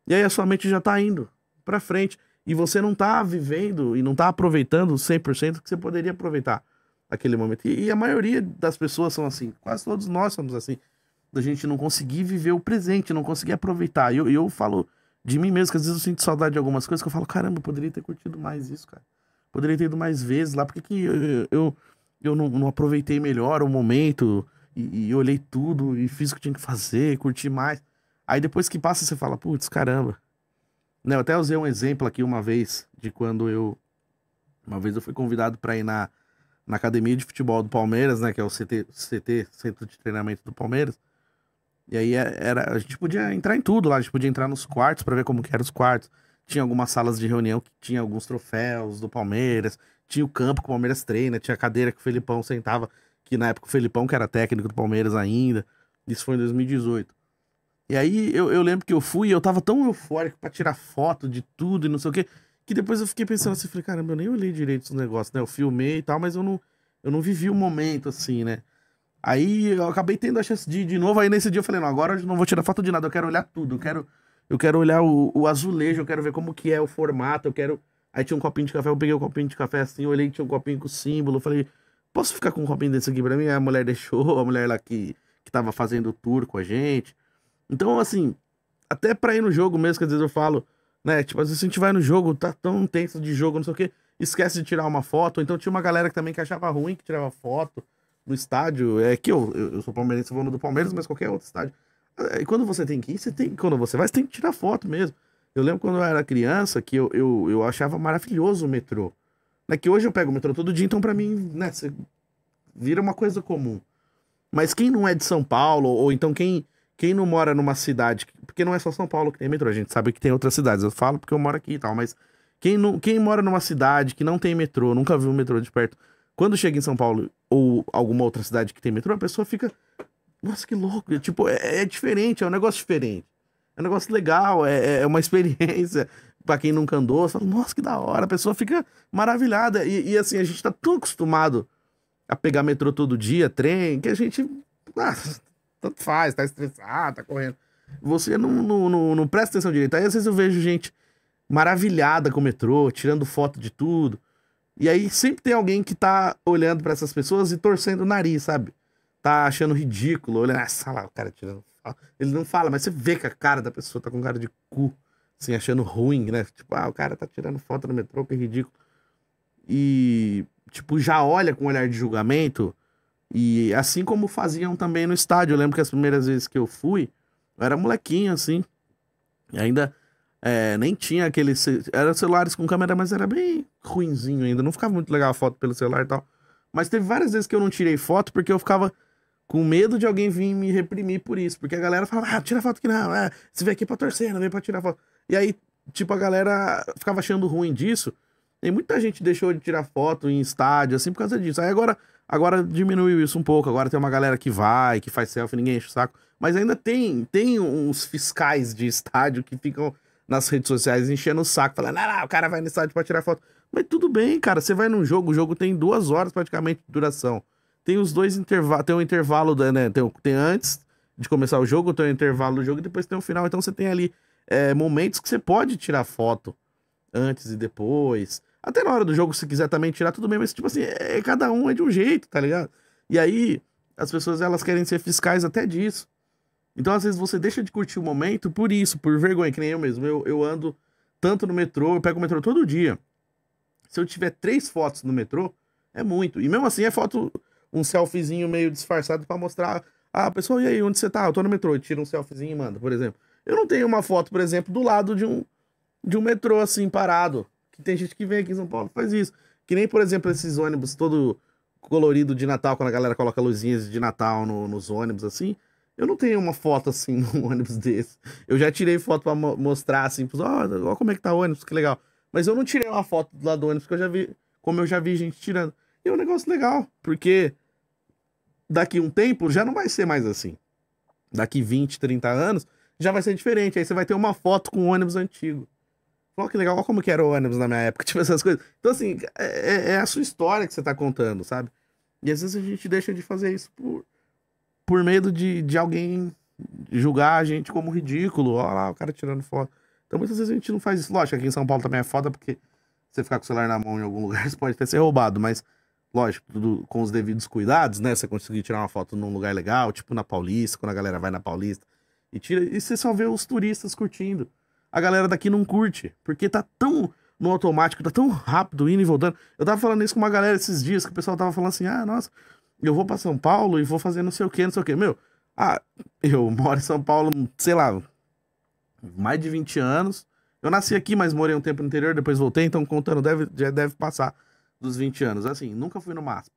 E aí a sua mente já tá indo pra frente. E você não tá vivendo e não tá aproveitando 100% que você poderia aproveitar aquele momento. E a maioria das pessoas são assim, quase todos nós somos assim, da gente não conseguir viver o presente, não conseguir aproveitar. E eu falo de mim mesmo, que às vezes eu sinto saudade de algumas coisas que eu falo, caramba, eu poderia ter curtido mais isso, cara. Poderia ter ido mais vezes lá, porque que eu não aproveitei melhor o momento e olhei tudo e fiz o que tinha que fazer, curti mais. Aí depois que passa, você fala, putz, caramba. Né, eu até usei um exemplo aqui uma vez, de quando uma vez eu fui convidado para ir na academia de futebol do Palmeiras, né, que é o CT, Centro de Treinamento do Palmeiras. E aí a gente podia entrar em tudo lá, a gente podia entrar nos quartos para ver como que eram os quartos. Tinha algumas salas de reunião que tinha alguns troféus do Palmeiras, tinha o campo que o Palmeiras treina, tinha a cadeira que o Felipão sentava, que na época o Felipão que era técnico do Palmeiras ainda. Isso foi em 2018. E aí eu lembro que eu fui e eu tava tão eufórico pra tirar foto de tudo e não sei o quê, que depois eu fiquei pensando assim, falei, caramba, eu nem olhei direito os negócios, né? Eu filmei e tal, mas eu não vivi o momento assim, né? Aí eu acabei tendo a chance de ir de novo, aí nesse dia eu falei, não, agora eu não vou tirar foto de nada, eu quero olhar tudo, eu quero olhar o azulejo, eu quero ver como que é o formato, eu quero... Aí tinha um copinho de café, eu peguei o copinho de café assim, eu olhei que tinha um copinho com símbolo, eu falei, posso ficar com um copinho desse aqui pra mim? Aí a mulher deixou, a mulher lá que tava fazendo o tour com a gente. Então, assim, até pra ir no jogo mesmo, que às vezes eu falo, né, tipo, às vezes a gente vai no jogo, tá tão tenso de jogo, não sei o quê, esquece de tirar uma foto, então tinha uma galera que também que achava ruim que tirava foto no estádio, é que eu sou palmeirense, vou no do Palmeiras, mas qualquer outro estádio. E quando você tem que ir, quando você vai, você tem que tirar foto mesmo. Eu lembro quando eu era criança que eu achava maravilhoso o metrô. Né, que hoje eu pego o metrô todo dia, então pra mim, né, vira uma coisa comum. Mas quem não é de São Paulo, ou então quem não mora numa cidade, porque não é só São Paulo que tem metrô, a gente sabe que tem outras cidades, eu falo porque eu moro aqui e tal, mas quem mora numa cidade que não tem metrô, nunca viu o metrô de perto, quando chega em São Paulo ou alguma outra cidade que tem metrô, a pessoa fica, nossa, que louco, tipo, é diferente, é um negócio diferente, é um negócio legal, é uma experiência pra quem nunca andou, você fala, nossa, que da hora, a pessoa fica maravilhada, e assim, a gente tá tão acostumado a pegar metrô todo dia, trem, que a gente, tanto faz, tá estressado, tá correndo. Você não presta atenção direito. Aí às vezes eu vejo gente maravilhada com o metrô, tirando foto de tudo. E aí sempre tem alguém que tá olhando pra essas pessoas e torcendo o nariz, sabe? Tá achando ridículo, olhando, lá, o cara tirando foto. Ele não fala, mas você vê que a cara da pessoa tá com cara de cu, assim, achando ruim, né? Tipo, o cara tá tirando foto no metrô, que ridículo. E, tipo, já olha com um olhar de julgamento. E assim como faziam também no estádio. Eu lembro que as primeiras vezes que eu fui, eu era molequinho, assim. E ainda nem tinha aqueles... Eram celulares com câmera, mas era bem ruinzinho ainda. Não ficava muito legal a foto pelo celular e tal. Mas teve várias vezes que eu não tirei foto porque eu ficava com medo de alguém vir me reprimir por isso. Porque a galera falava, tira foto aqui não. Você veio aqui pra torcer, não veio pra tirar foto. E aí, tipo, a galera ficava achando ruim disso. E muita gente deixou de tirar foto em estádio, assim, por causa disso. Aí agora diminuiu isso um pouco. Agora tem uma galera que vai, que faz selfie, ninguém enche o saco. Mas ainda tem uns fiscais de estádio que ficam nas redes sociais enchendo o saco, falando, o cara vai no estádio pra tirar foto. Mas tudo bem, cara, você vai num jogo, o jogo tem 2 horas praticamente de duração. Tem os dois intervalos, tem um intervalo, né, tem antes de começar o jogo, tem o intervalo do jogo e depois tem o final. Então você tem ali momentos que você pode tirar foto antes e depois. Até na hora do jogo, se quiser também tirar, tudo bem, mas tipo assim, cada um é de um jeito, tá ligado? E aí, as pessoas, elas querem ser fiscais até disso. Então, às vezes, você deixa de curtir o momento por isso, por vergonha, que nem eu mesmo. Eu ando tanto no metrô, eu pego o metrô todo dia. Se eu tiver 3 fotos no metrô, é muito. E mesmo assim, é foto, um selfiezinho meio disfarçado pra mostrar, pessoal, e aí, onde você tá? Eu tô no metrô, e tira um selfiezinho e manda, por exemplo. Eu não tenho uma foto, por exemplo, do lado de um metrô, assim, parado. Que tem gente que vem aqui em São Paulo e faz isso. Que nem, por exemplo, esses ônibus todo colorido de Natal, quando a galera coloca luzinhas de Natal nos ônibus, assim. Eu não tenho uma foto, assim, num ônibus desse. Eu já tirei foto pra mostrar, assim, ó, como é que tá o ônibus, que legal. Mas eu não tirei uma foto do lado do ônibus, porque eu já vi gente tirando. E é um negócio legal, porque daqui um tempo já não vai ser mais assim. Daqui 20, 30 anos, já vai ser diferente. Aí você vai ter uma foto com um ônibus antigo. Olha que legal, olha como que era o ônibus na minha época, tipo essas coisas. Então, assim, é a sua história que você tá contando, sabe? E às vezes a gente deixa de fazer isso por medo de alguém julgar a gente como ridículo. Olha lá, o cara tirando foto. Então, muitas vezes a gente não faz isso. Lógico, aqui em São Paulo também é foda, porque você ficar com o celular na mão em algum lugar, você pode até ser roubado, mas, lógico, tudo com os devidos cuidados, né? Você conseguir tirar uma foto num lugar legal, tipo na Paulista, quando a galera vai na Paulista e tira, e você só vê os turistas curtindo. a galera daqui não curte, porque tá tão no automático, tá tão rápido, indo e voltando. Eu tava falando isso com uma galera esses dias, que o pessoal tava falando assim, nossa, eu vou pra São Paulo e vou fazer não sei o que, não sei o que. Meu, eu moro em São Paulo, sei lá, mais de 20 anos. Eu nasci aqui, mas morei um tempo no interior, depois voltei, então contando, já deve passar dos 20 anos. Assim, nunca fui no MASP.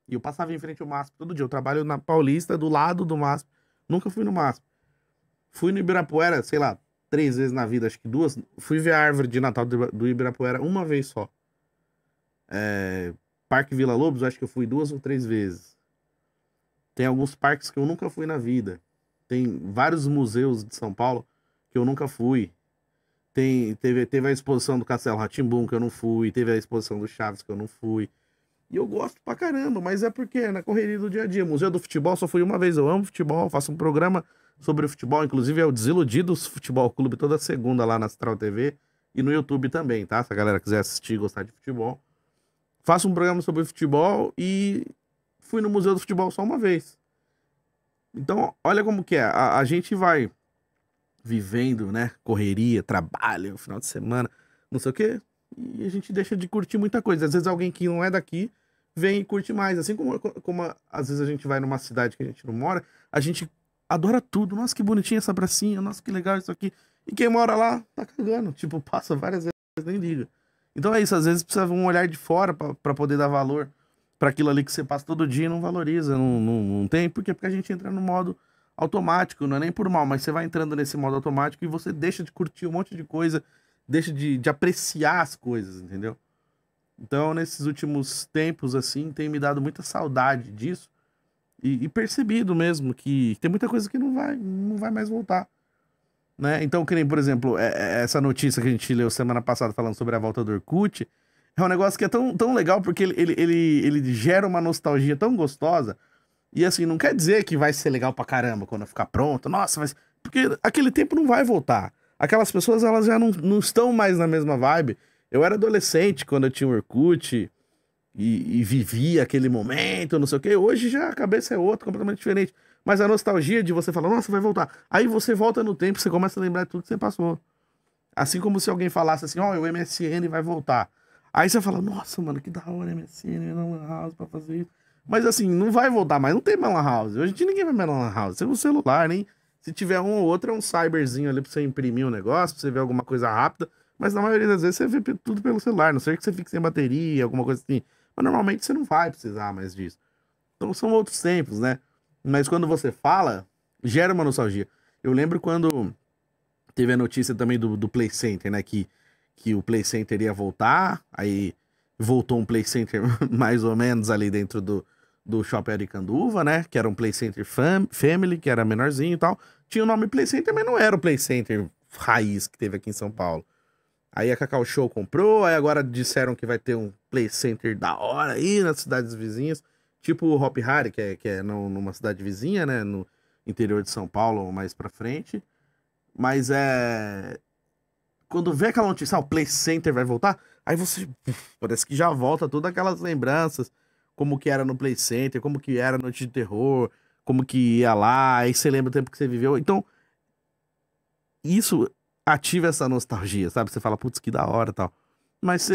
E eu passava em frente ao MASP todo dia. Eu trabalho na Paulista, do lado do MASP. Nunca fui no MASP. Fui no Ibirapuera, sei lá, 3 vezes na vida, acho que 2. Fui ver a árvore de Natal do Ibirapuera uma vez só. Parque Vila Lobos, acho que eu fui 2 ou 3 vezes. Tem alguns parques que eu nunca fui na vida. Tem vários museus de São Paulo que eu nunca fui. Teve a exposição do Castelo Rá-Tim-Bum que eu não fui. Teve a exposição do Chaves que eu não fui. E eu gosto pra caramba, mas é porque na correria do dia a dia. Museu do Futebol só fui uma vez. Eu amo futebol, faço um programa sobre o futebol. Inclusive é o Desiludidos Futebol Clube toda segunda lá na Central TV. E no YouTube também, tá? Se a galera quiser assistir e gostar de futebol. Faço um programa sobre futebol e fui no Museu do Futebol só uma vez. Então, olha como que é. A gente vai vivendo, né? Correria, trabalho, final de semana, não sei o quê. E a gente deixa de curtir muita coisa. Às vezes alguém que não é daqui vem e curte mais. Assim como às vezes a gente vai numa cidade que a gente não mora, a gente adora tudo. Nossa, que bonitinha essa pracinha. Nossa, que legal isso aqui. E quem mora lá tá cagando. Tipo, passa várias vezes, nem liga. Então é isso. Às vezes precisa um olhar de fora pra poder dar valor pra aquilo ali que você passa todo dia e não valoriza. Não tem. Por quê? Porque a gente entra no modo automático. Não é nem por mal, mas você vai entrando nesse modo automático e você deixa de curtir um monte de coisa. Deixa de apreciar as coisas, entendeu? Então, nesses últimos tempos, assim, tem me dado muita saudade disso e percebido mesmo que tem muita coisa que não vai mais voltar, né? Então, que nem, por exemplo, essa notícia que a gente leu semana passada falando sobre a volta do Orkut, é um negócio que é tão legal porque ele gera uma nostalgia tão gostosa e, assim, não quer dizer que vai ser legal pra caramba quando ficar pronto, nossa, mas... Porque aquele tempo não vai voltar. Aquelas pessoas, elas já não estão mais na mesma vibe. Eu era adolescente quando eu tinha o Orkut e vivia aquele momento, não sei o quê. Hoje já a cabeça é outra, completamente diferente. Mas a nostalgia de você falar, nossa, vai voltar. Aí você volta no tempo, você começa a lembrar de tudo que você passou. Assim como se alguém falasse assim, o MSN vai voltar. Aí você fala, nossa, mano, que da hora MSN, não Lan House pra fazer isso. Mas assim, não vai voltar mais, não tem mais Lan House. Hoje em dia ninguém vai mais Lan House. Você usa o celular, nem... Se tiver um ou outro, é um cyberzinho ali pra você imprimir um negócio, pra você ver alguma coisa rápida. Mas na maioria das vezes você vê tudo pelo celular. A não ser que você fique sem bateria, alguma coisa assim. Mas normalmente você não vai precisar mais disso. Então são outros tempos, né? Mas quando você fala, gera uma nostalgia. Eu lembro quando teve a notícia também do Play Center, né? Que o Play Center ia voltar. Aí voltou um Play Center mais ou menos ali dentro do Shopping Aricanduva, né? Que era um Play Center Family, que era menorzinho e tal. Tinha o nome Play Center, mas não era o Play Center raiz que teve aqui em São Paulo. Aí a Cacau Show comprou, aí agora disseram que vai ter um Play Center da hora aí nas cidades vizinhas. Tipo o Hop Hari, que é numa cidade vizinha, né? No interior de São Paulo, mais pra frente. Mas quando vê aquela notícia, o Play Center vai voltar, aí você... Parece que já volta todas aquelas lembranças. Como que era no Play Center, como que era Noite de Terror, como que ia lá, aí você lembra o tempo que você viveu. Então, isso ativa essa nostalgia, sabe? Você fala, putz, que da hora e tal. Mas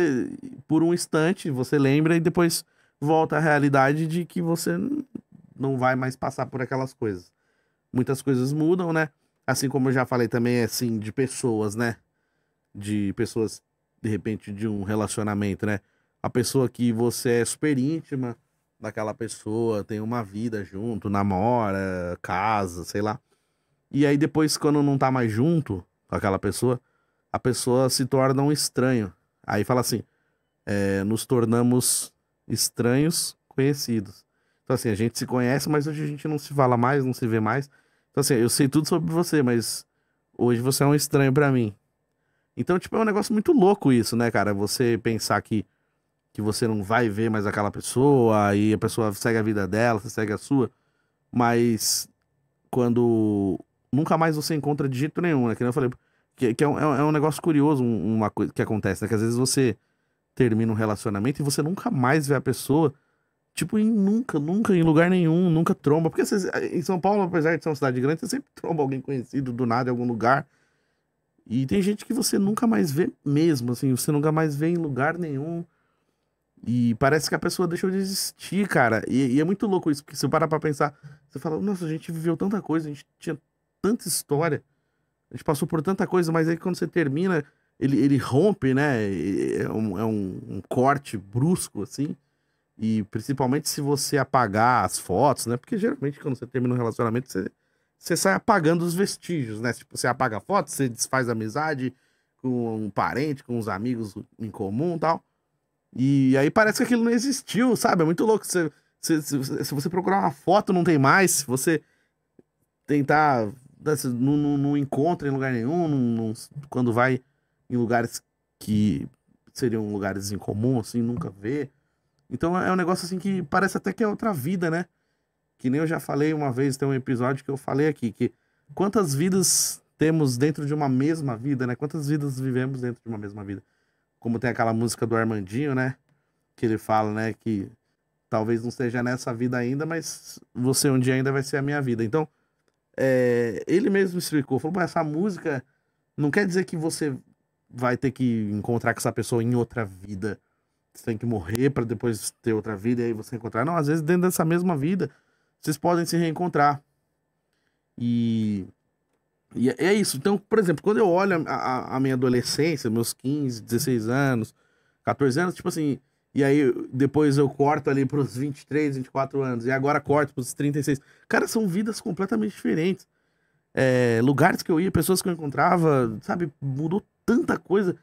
por um instante você lembra e depois volta à realidade de que você não vai mais passar por aquelas coisas. Muitas coisas mudam, né? Assim como eu já falei também, assim, de pessoas, né? De pessoas, de repente, de um relacionamento, né? A pessoa que você é super íntima daquela pessoa, tem uma vida junto, namora, casa, sei lá. E aí depois, quando não tá mais junto com aquela pessoa, a pessoa se torna um estranho. Aí fala assim, nos tornamos estranhos conhecidos. Então assim, a gente se conhece, mas hoje a gente não se fala mais, não se vê mais. Então assim, eu sei tudo sobre você, mas hoje você é um estranho pra mim. Então, tipo, é um negócio muito louco isso, né, cara? Você pensar que você não vai ver mais aquela pessoa, e a pessoa segue a vida dela, você segue a sua, mas quando nunca mais você encontra de jeito nenhum, né? Que nem eu falei, que é um negócio curioso, uma coisa que acontece, né? Que às vezes você termina um relacionamento e você nunca mais vê a pessoa, tipo, nunca, em lugar nenhum, nunca tromba. Porque em São Paulo, apesar de ser uma cidade grande, você sempre tromba alguém conhecido do nada em algum lugar. E tem gente que você nunca mais vê mesmo, assim, você nunca mais vê em lugar nenhum. E parece que a pessoa deixou de existir, cara. E é muito louco isso, porque se você parar pra pensar, você fala, nossa, a gente viveu tanta coisa, a gente tinha tanta história, a gente passou por tanta coisa, mas aí quando você termina, ele rompe, né? É um corte brusco, assim. E principalmente se você apagar as fotos, né? Porque geralmente quando você termina um relacionamento, você sai apagando os vestígios, né? Tipo, você apaga a foto, você desfaz a amizade com um parente, com uns amigos em comum e tal. E aí parece que aquilo não existiu, sabe? É muito louco. Se você procurar uma foto, não tem mais. Se você tentar, né, não encontra em lugar nenhum, quando vai em lugares que seriam lugares em comum, assim, nunca vê. Então é um negócio assim que parece até que é outra vida, né? Que nem eu já falei uma vez, tem um episódio que eu falei aqui, que quantas vidas temos dentro de uma mesma vida, né? Quantas vidas vivemos dentro de uma mesma vida? Como tem aquela música do Armandinho, né? Que ele fala, né? Que talvez não seja nessa vida ainda, mas você um dia ainda vai ser a minha vida. Então, ele mesmo explicou, falou, essa música não quer dizer que você vai ter que encontrar com essa pessoa em outra vida. Você tem que morrer para depois ter outra vida e aí você encontrar. Não, às vezes dentro dessa mesma vida, vocês podem se reencontrar. E é isso. Então, por exemplo, quando eu olho a minha adolescência, meus 15, 16 anos, 14 anos, tipo assim, e aí depois eu corto ali pros 23, 24 anos, e agora corto pros 36. Cara, são vidas completamente diferentes. Lugares que eu ia, pessoas que eu encontrava, sabe? Mudou tanta coisa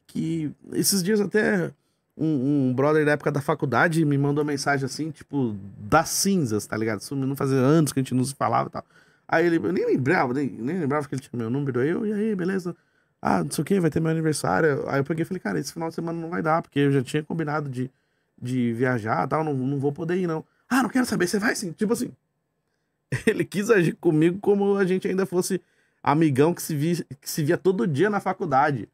que esses dias até um brother da época da faculdade me mandou uma mensagem assim, tipo, das cinzas, tá ligado? Isso não fazia anos que a gente não se falava e tal. Aí eu nem lembrava que ele tinha meu número. Aí e aí, beleza? Ah, não sei o que, vai ter meu aniversário. Aí eu peguei e falei, cara, esse final de semana não vai dar, porque eu já tinha combinado de viajar e tal, não vou poder ir, não. Ah, não quero saber, você vai sim? Tipo assim, ele quis agir comigo como a gente ainda fosse amigão que se via todo dia na faculdade.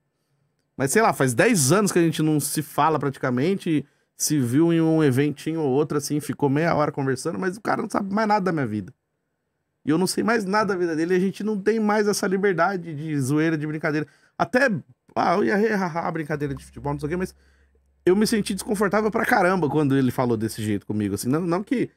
Mas sei lá, faz 10 anos que a gente não se fala praticamente, se viu em um eventinho ou outro, assim, ficou meia hora conversando, mas o cara não sabe mais nada da minha vida. E eu não sei mais nada da vida dele, e a gente não tem mais essa liberdade de zoeira, de brincadeira. Até, eu ia brincadeira de futebol, não sei o quê, mas eu me senti desconfortável pra caramba quando ele falou desse jeito comigo, assim. Não que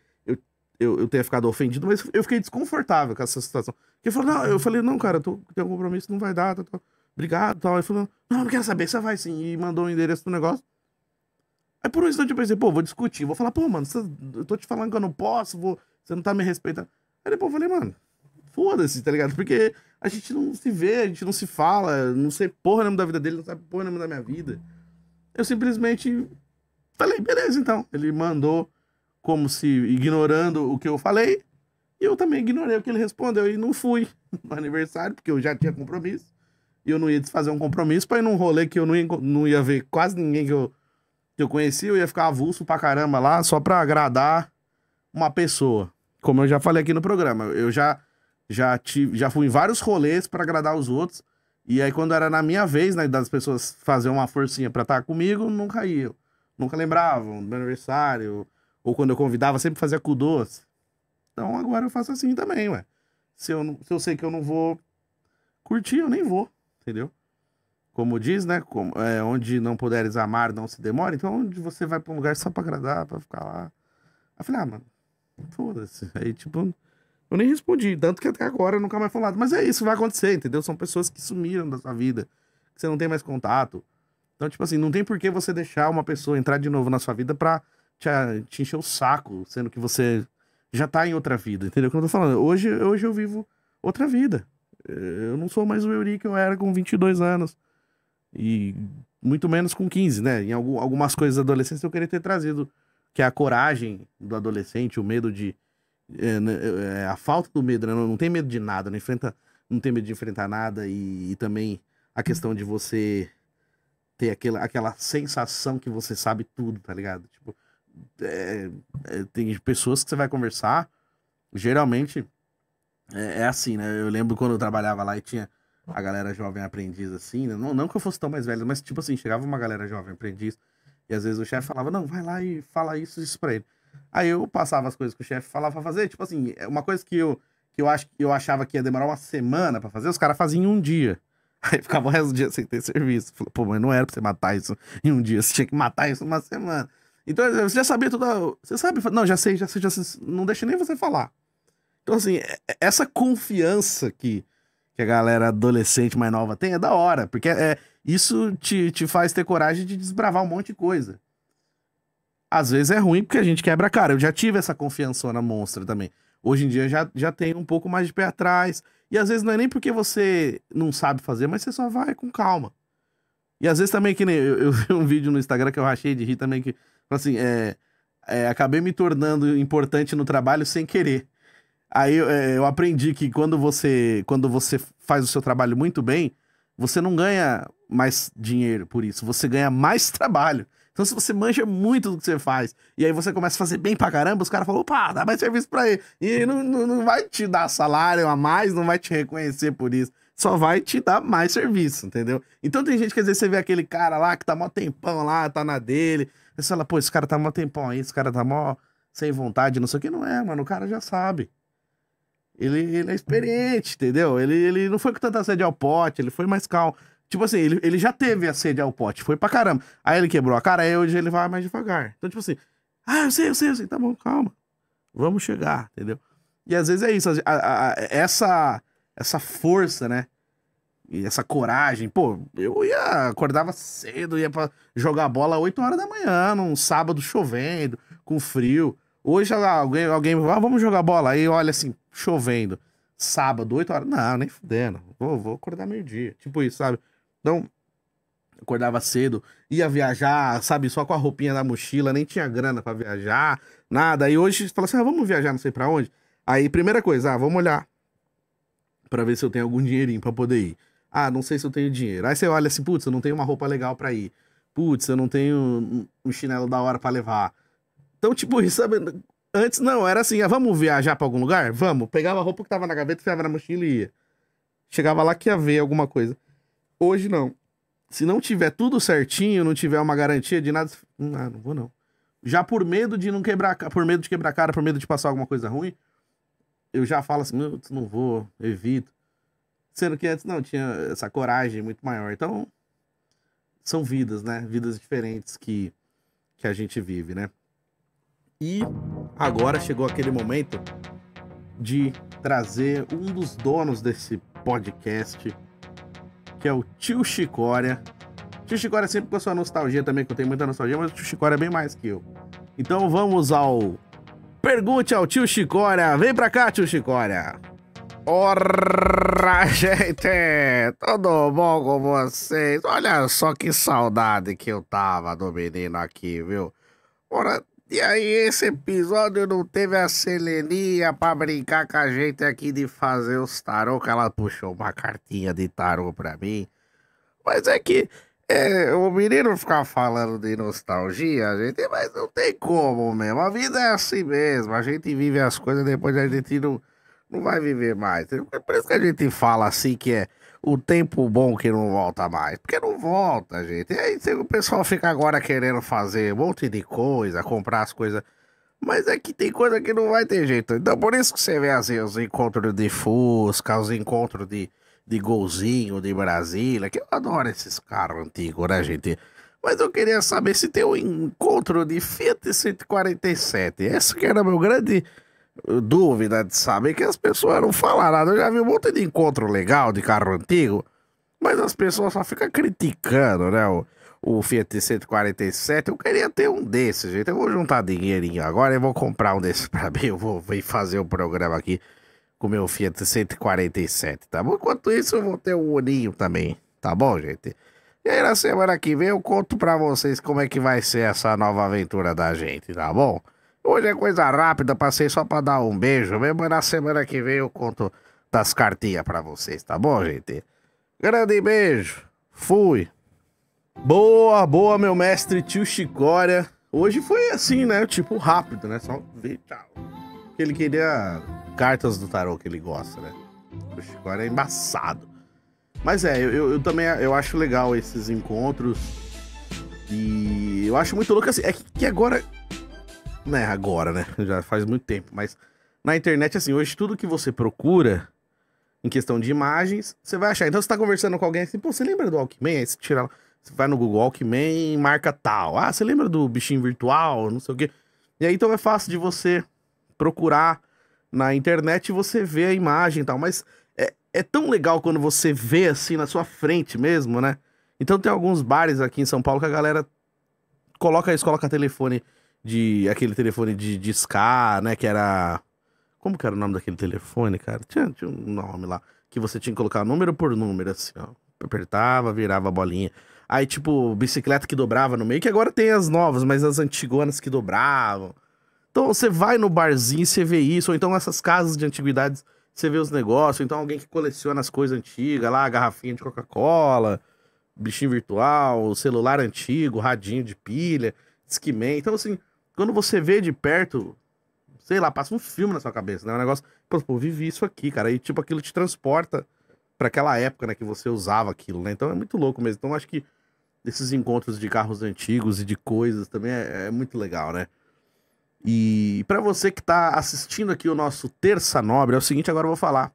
eu tenha ficado ofendido, mas eu fiquei desconfortável com essa situação. Porque ele falou, não, eu falei, não, cara, tenho um compromisso, não vai dar, tá. Obrigado, tal. Ele falou, não quero saber, você vai sim. E mandou o endereço do negócio. Aí por um instante eu pensei, vou discutir. Vou falar, mano, eu tô te falando que eu não posso, você não tá me respeitando. Aí depois eu falei, mano, foda-se, tá ligado? Porque a gente não se vê, a gente não se fala, não sei porra nenhuma da vida dele, não sabe porra nenhuma da minha vida. Eu simplesmente falei, beleza, então. Ele mandou como se ignorando o que eu falei. E eu também ignorei o que ele respondeu e não fui no aniversário, porque eu já tinha compromisso. E eu não ia desfazer um compromisso pra ir num rolê que eu não ia ver quase ninguém que eu conhecia. Eu ia ficar avulso pra caramba lá só pra agradar uma pessoa. Como eu já falei aqui no programa. Eu já fui em vários rolês pra agradar os outros. E aí quando era na minha vez, né, das pessoas fazer uma forcinha pra estar comigo, nunca ia. Nunca lembravam do meu aniversário. Ou quando eu convidava, sempre fazia com doce. Então agora eu faço assim também, ué. Se eu sei que eu não vou curtir, eu nem vou. Entendeu? Como diz, né? Onde não puderes amar, não se demora. Então, onde você vai pra um lugar só pra agradar, pra ficar lá. Aí eu falei, mano, foda-se. Aí, tipo, eu nem respondi. Tanto que até agora eu nunca mais falei nada. Mas é isso, vai acontecer, entendeu? São pessoas que sumiram da sua vida, que você não tem mais contato. Então, tipo assim, não tem por que você deixar uma pessoa entrar de novo na sua vida pra te encher o saco, sendo que você já tá em outra vida, entendeu? Como eu tô falando, hoje eu vivo outra vida. Eu não sou mais o Euri que eu era com 22 anos. E muito menos com 15, né? Em algumas coisas da adolescência eu queria ter trazido. Que é a coragem do adolescente, o medo de... a falta do medo, né? Não tem medo de nada, não tem medo de enfrentar nada. E também a questão de você ter aquela sensação que você sabe tudo, tá ligado? Tipo, tem pessoas que você vai conversar, geralmente... É assim, né? Eu lembro quando eu trabalhava lá e tinha a galera jovem aprendiz, assim, né? Não que eu fosse tão mais velho, mas tipo assim, chegava uma galera jovem aprendiz e às vezes o chefe falava, não, vai lá e fala isso pra ele. Aí eu passava as coisas que o chefe falava pra fazer, tipo assim, uma coisa que eu achava que ia demorar uma semana pra fazer, os caras faziam em um dia. Aí ficava o resto do dia sem ter serviço. Falei, pô, mas não era pra você matar isso em um dia, você tinha que matar isso em uma semana. Então, você já sabia tudo. Você sabe? Não, já sei. Não deixa nem você falar. Então, assim, essa confiança que a galera adolescente mais nova tem é da hora, porque isso te faz ter coragem de desbravar um monte de coisa. Às vezes é ruim porque a gente quebra a cara. Eu já tive essa confiançona monstra também. Hoje em dia já tenho um pouco mais de pé atrás. E às vezes não é nem porque você não sabe fazer, mas você só vai com calma. E às vezes também, que nem eu vi um vídeo no Instagram que eu rachei de rir também, que, assim, acabei me tornando importante no trabalho sem querer. Aí eu aprendi que quando você faz o seu trabalho muito bem, você não ganha mais dinheiro por isso, você ganha mais trabalho. Então, se você manja muito do que você faz, e aí você começa a fazer bem pra caramba, os caras falam, opa, dá mais serviço pra ele. E não vai te dar salário a mais, não vai te reconhecer por isso. Só vai te dar mais serviço, entendeu? Então tem gente que às vezes você vê aquele cara lá que tá mó tempão lá, tá na dele. Você fala, pô, esse cara tá mó tempão aí, esse cara tá mó sem vontade, não sei o que. Não é, mano, o cara já sabe. Ele é experiente, entendeu? Ele não foi com tanta sede ao pote, ele foi mais calmo. Tipo assim, ele já teve a sede ao pote, foi pra caramba. Aí ele quebrou a cara, aí hoje ele vai mais devagar. Então, tipo assim, eu sei, tá bom, calma. Vamos chegar, entendeu? E às vezes é isso, essa força, né? E essa coragem. Pô, eu acordava cedo, ia pra jogar bola 8 horas da manhã, num sábado chovendo, com frio. Hoje alguém vamos jogar bola. Aí olha assim, chovendo. Sábado, 8 horas. Não, nem fudendo. Vou acordar meio-dia. Tipo isso, sabe? Então, acordava cedo, ia viajar, sabe, só com a roupinha da mochila, nem tinha grana pra viajar, nada. Aí hoje, fala assim, vamos viajar não sei pra onde. Aí, primeira coisa, vamos olhar pra ver se eu tenho algum dinheirinho pra poder ir. Não sei se eu tenho dinheiro. Aí você olha assim, putz, eu não tenho uma roupa legal pra ir. Putz, eu não tenho um chinelo da hora pra levar. Então, tipo, isso, sabe? Antes não, era assim, vamos viajar pra algum lugar? Vamos. Pegava a roupa que tava na gaveta, enfiava na mochila e ia. Chegava lá que ia ver alguma coisa. Hoje não. Se não tiver tudo certinho, não tiver uma garantia de nada, não vou não. Já por medo de não quebrar, por medo de quebrar a cara, por medo de passar alguma coisa ruim, eu já falo assim, não vou, evito. Sendo que antes não, tinha essa coragem muito maior. Então, são vidas, né? Vidas diferentes que a gente vive, né? E agora chegou aquele momento de trazer um dos donos desse podcast, que é o Tio Chicória. Tio Chicória sempre com a sua nostalgia também, que eu tenho muita nostalgia, mas o Tio Chicória é bem mais que eu. Então vamos ao Pergunte ao Tio Chicória. Vem pra cá, Tio Chicória. Ora, gente, tudo bom com vocês? Olha só que saudade que eu tava do menino aqui, viu? Ora, e aí esse episódio não teve a Seleninha pra brincar com a gente aqui de fazer os tarô, que ela puxou uma cartinha de tarô pra mim. Mas é que o menino ficar falando de nostalgia, gente, mas não tem como mesmo. A vida é assim mesmo, a gente vive as coisas, depois a gente não vai viver mais. Por isso que a gente fala assim que é o tempo bom que não volta mais. Porque não volta, gente. E aí o pessoal fica agora querendo fazer um monte de coisa, comprar as coisas. Mas é que tem coisa que não vai ter jeito. Então por isso que você vê assim, os encontros de Fusca, os encontros de Golzinho, de Brasília. Que eu adoro esses carros antigos, né, gente? Mas eu queria saber se tem um encontro de Fiat 147. Essa que era meu grande dúvida de saber, que as pessoas não falam nada. Eu já vi um monte de encontro legal de carro antigo, mas as pessoas só ficam criticando, né, o Fiat 147. Eu queria ter um desses, gente. Eu vou juntar dinheirinho agora e vou comprar um desses pra mim. Eu vou vir fazer o programa aqui com o meu Fiat 147, tá bom? Enquanto isso, eu vou ter um Uninho também, tá bom, gente? E aí, na semana que vem, eu conto pra vocês como é que vai ser essa nova aventura da gente, tá bom? Hoje é coisa rápida, passei só pra dar um beijo mesmo, mas na semana que vem eu conto das cartinhas pra vocês, tá bom, gente? Grande beijo, fui! Boa, meu mestre Tio Chicória. Hoje foi assim, né? Tipo, rápido, né? Só ver, tchau. Ele queria cartas do tarô que ele gosta, né? O Chicória é embaçado. Mas eu também acho legal esses encontros. E eu acho muito louco assim. É que agora... Não é agora, né? Já faz muito tempo. Mas na internet, assim, hoje tudo que você procura em questão de imagens, você vai achar. Então você tá conversando com alguém assim, pô, você lembra do Walkman? Aí você tira lá, você vai no Google Walkman, marca tal. Ah, você lembra do bichinho virtual, não sei o quê. E aí então é fácil de você procurar na internet e você vê a imagem e tal. Mas é tão legal quando você vê assim na sua frente mesmo, né? Então tem alguns bares aqui em São Paulo que a galera coloca telefone aquele telefone de discar, né? Que era... Como que era o nome daquele telefone, cara? Tinha um nome lá. Que você tinha que colocar número por número, assim, ó. Apertava, virava a bolinha. Aí, tipo, bicicleta que dobrava no meio, que agora tem as novas, mas as antigonas que dobravam. Então você vai no barzinho e você vê isso, ou então nessas casas de antiguidades, você vê os negócios, ou então alguém que coleciona as coisas antigas lá, garrafinha de Coca-Cola, bichinho virtual, celular antigo, radinho de pilha, Discman. Então, assim, quando você vê de perto, sei lá, passa um filme na sua cabeça, né? Um negócio, pô, vivi isso aqui, cara. E, tipo, aquilo te transporta pra aquela época, né, que você usava aquilo, né? Então é muito louco mesmo. Então acho que esses encontros de carros antigos e de coisas também é muito legal, né? E pra você que tá assistindo aqui o nosso Terça Nobre, é o seguinte, agora eu vou falar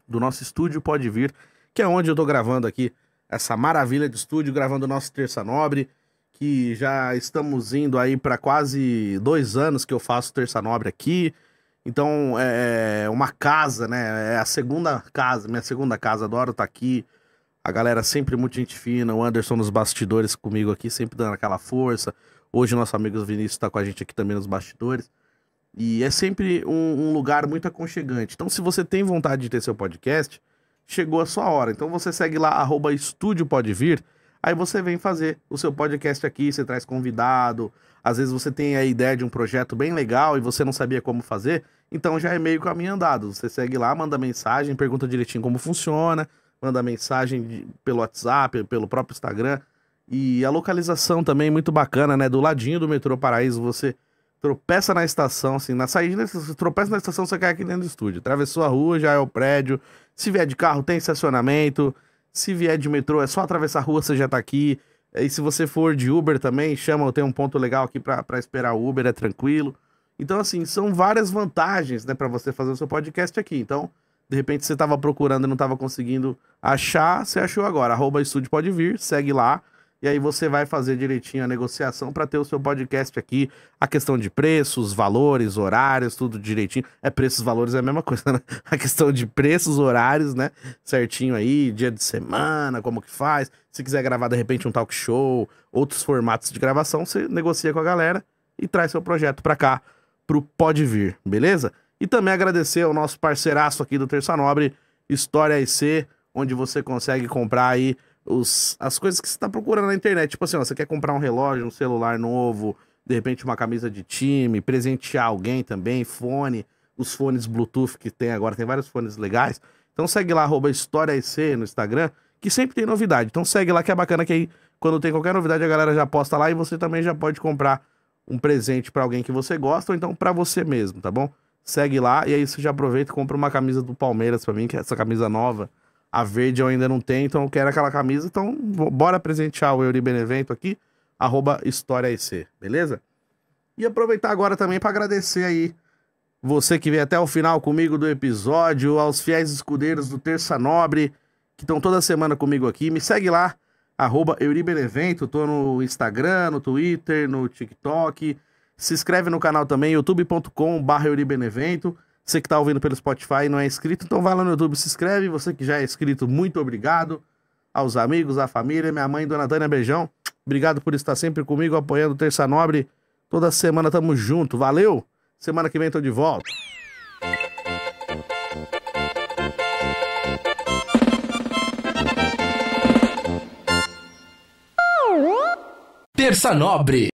do nosso estúdio Pode Vir, que é onde eu tô gravando aqui essa maravilha de estúdio, gravando o nosso Terça Nobre, que já estamos indo aí para quase 2 anos que eu faço Terça Nobre aqui. Então é uma casa, né? É a segunda casa, minha segunda casa, adoro estar aqui. A galera sempre muito gente fina, o Anderson nos bastidores comigo aqui, sempre dando aquela força. Hoje o nosso amigo Vinícius está com a gente aqui também nos bastidores. E é sempre um lugar muito aconchegante. Então se você tem vontade de ter seu podcast, chegou a sua hora. Então você segue lá, @Estúdio Pode Vir. Aí você vem fazer o seu podcast aqui, você traz convidado. Às vezes você tem a ideia de um projeto bem legal e você não sabia como fazer. Então já é meio caminho andado. Você segue lá, manda mensagem, pergunta direitinho como funciona. Manda mensagem pelo WhatsApp, pelo próprio Instagram. E a localização também muito bacana, né? Do ladinho do metrô Paraíso, você tropeça na estação, assim, na saída, você tropeça na estação, você cai aqui dentro do estúdio. Atravessou a rua, já é o prédio. Se vier de carro, tem estacionamento. Se vier de metrô, é só atravessar a rua, você já tá aqui. E se você for de Uber também, chama, tem um ponto legal aqui pra esperar o Uber, é tranquilo. Então, assim, são várias vantagens, né, pra você fazer o seu podcast aqui. Então, de repente você tava procurando e não tava conseguindo achar, você achou agora. @Estúdio Pode Vir, segue lá. E aí você vai fazer direitinho a negociação para ter o seu podcast aqui. A questão de preços, valores, horários, tudo direitinho. Preços, valores é a mesma coisa, né? A questão de preços, horários, né? Certinho aí, dia de semana, como que faz. Se quiser gravar, de repente, um talk show, outros formatos de gravação, você negocia com a galera e traz seu projeto para cá, pro Pode Vir, beleza? E também agradecer ao nosso parceiraço aqui do Terça Nobre, História IC, onde você consegue comprar aí as coisas que você tá procurando na internet. Tipo assim, ó, você quer comprar um relógio, um celular novo, de repente uma camisa de time, presentear alguém também, fone, os fones Bluetooth que tem agora, tem vários fones legais. Então segue lá, @HistóriaIC no Instagram, que sempre tem novidade. Então segue lá que é bacana que aí, quando tem qualquer novidade, a galera já posta lá e você também já pode comprar um presente pra alguém que você gosta ou então pra você mesmo, tá bom? Segue lá e aí você já aproveita e compra uma camisa do Palmeiras pra mim, que é essa camisa nova. A verde eu ainda não tenho, então eu quero aquela camisa. Então, bora presentear o Euri Benevento aqui, @HistóriaIC, beleza? E aproveitar agora também para agradecer aí você que veio até o final comigo do episódio, aos fiéis escudeiros do Terça Nobre, que estão toda semana comigo aqui. Me segue lá, @Euri Benevento, tô no Instagram, no Twitter, no TikTok. Se inscreve no canal também, youtube.com/Euri Benevento. Você que tá ouvindo pelo Spotify e não é inscrito, então vai lá no YouTube, se inscreve. Você que já é inscrito, muito obrigado. Aos amigos, à família, minha mãe, Dona Tânia, beijão. Obrigado por estar sempre comigo, apoiando o Terça Nobre. Toda semana tamo junto, valeu! Semana que vem tô de volta. Terça Nobre.